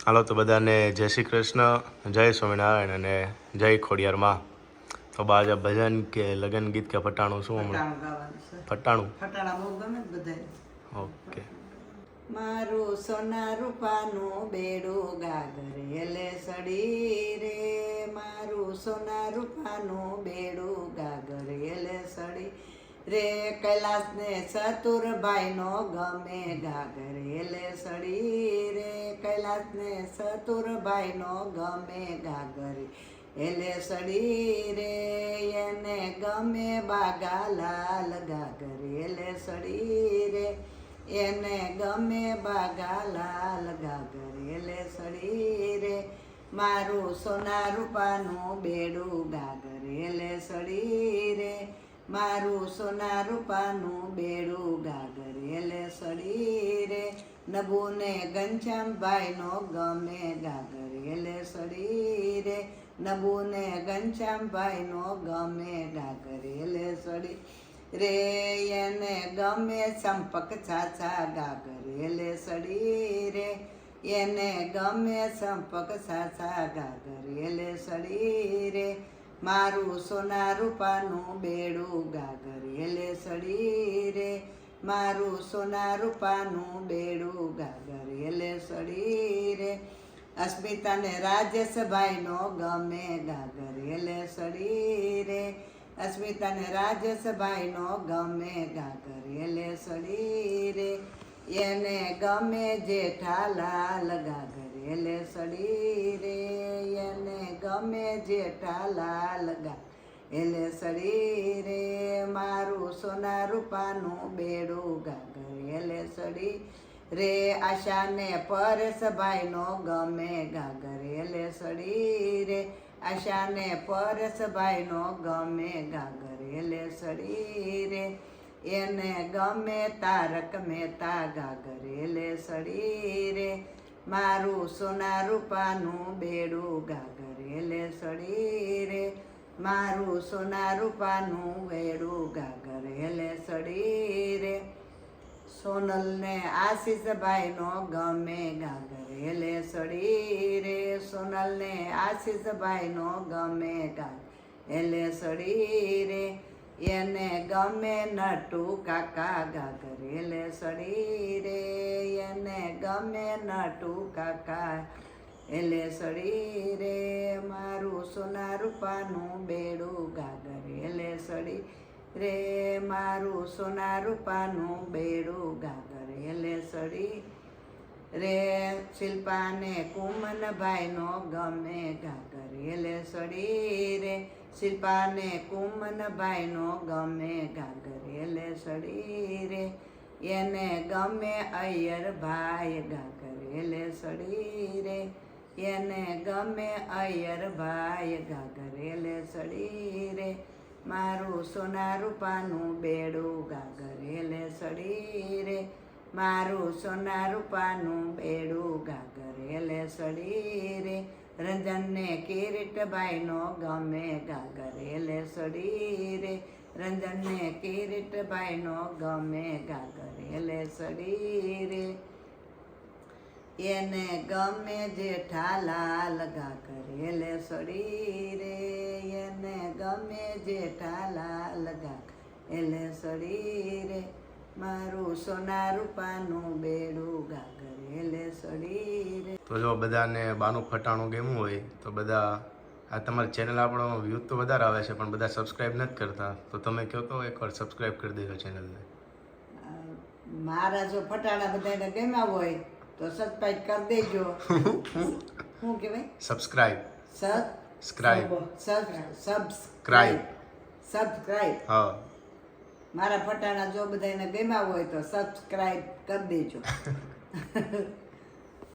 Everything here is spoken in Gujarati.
હાલો તો બધાને જય શ્રી કૃષ્ણ, જય સ્વામિનારાયણ અને જય ખોડિયારમાં. તો બાજ ભજન કે લગન ગીત કે ફટાણું શું હમણાં ફટાણું ફટાણા બહુ ગમે બધાય. ઓકે. મારું સોના રૂપાનું બેડું ગાગરેલે સડી રે, મારું સોના રૂપાનું બેડું ગાગરેલે સડી રે, કૈલાસને ચતુરભાઈનો ગમે ગાગરેલે સડી રે, કૈલાસને ચતુરભાઈનો ગમે ગાગરેલે સડી રે, એને ગમે બાગાલાલ ગાગરેલે સડી રે, એને ગમે બાગાલાલ ગાગરેલે સડી રે, મારું સોના રૂપાનું બેડું ગાગરેલે સડી રે, મારું સોના રૂપાનું બેડું ગાગરેલે સડી રે, નબુને ઘનશ્યામભાઈનો ગમે ગાગરેલે સડી રે, નબુને ઘનશ્યામભાઈનો ગમે ગાગરેલે સડી રે, એને ગમે ચંપક ચાચા ગાગરેલે સડી રે, એને ગમે ચંપક ચાચા ગાગરેલે સડી રે, મારું સોના રૂપાનું બેડું ગાગરેલે સડી રે, મારું સોના રૂપાનું બેડું ગાગરેલે સડી રે, અસ્મિતાને રાજેશભાઈનો ગમે ગાગરેલે સડી રે, અસ્મિતાને રાજેશભાઈનો ગમે ગાગરેલે સડી રે, એને ગમે જેઠાલાલ ગાગરેલે સડી રે, એને ગમે જેઠાલાલ ગાગરેલે સડી રે, મારું સોના રૂપાનું બેડું ગાગરેલે સડી રે, આશાને પરેશભાઈનો ગમે ગાગરેલે સડી રે, આશાને પરેશભાઈનો ગમે ગાગરેલે સડી રે, એને ગમે તારક મહેતા ગાગરેલે સડી રે, મારું સોના રૂપાનું બેડું ગાગરેલે સડી રે, મારું સોના રૂપાનું બેડું ગાગરેલે સડી રે, સોનલને આશીષભાઈનો ગમે ગાગરેલે સડી રે, સોનલને આશીષભાઈનો ગમે ગાગરેલે સડી રે, એને ગમે નટુ કાકા ગાગરેલે સડી રે, એને ગમે નટુ કાકા ગાગરેલે સડી રે, મારું સોના રૂપાનું બેડું ગાગરેલે સડી રે, મારું સોના રૂપાનું બેડું ગાગરેલે સડી રે, શિલ્પાને કુમનભાઈનો ગમે ગાગરેલે સડી રે, શિલ્પાને કુમનભાઈનો ગમે ગાગરેલે સડી રે, એને ગમે અય્યરભાઈ ગાગરેલે સડી રે, એને ગમે અય્યરભાઈ ગાગરેલે સડી રે, મારું સોના રૂપાનું બેડું ગાગરેલે સડી રે, મારું સોના રૂપાનું બેડું ગાગરેલે સડી રે, રંજનને કિરીટભાઈનો ગમે ગાગરેલે સડી રે, રંજનને કિરીટભાઈનો ગમે ગાગરેલે સડી રે, એને ગમે જેઠાલાલ ગાગરેલે સડી રે, એને ગમે જેઠાલાલ ગાગરેલે સડી રે, મારું સોના રૂપાનું બેડું ગાગરેલે સડી રે. તો જો બધાને બાનું ફટાણું ગમ્યું હોય તો બધા આ તમારી ચેનલ આપણો વ્યૂઝ તો વધારે આવે છે પણ બધા સબસ્ક્રાઈબ નથી કરતા, તો તમે કહો તો એકવાર સબસ્ક્રાઈબ કરી દેજો ચેનલને. મારા જો ફટાણા બધાને ગમ્યા હોય તો સબસ્ક્રાઈબ કરી દેજો. શું કહેવાય? સબસ્ક્રાઈબ. સબસ્ક્રાઈબ. હા. મારા ફટાણા જો બધાને ગમ્યા હોય તો સબસ્ક્રાઈબ કરી દેજો.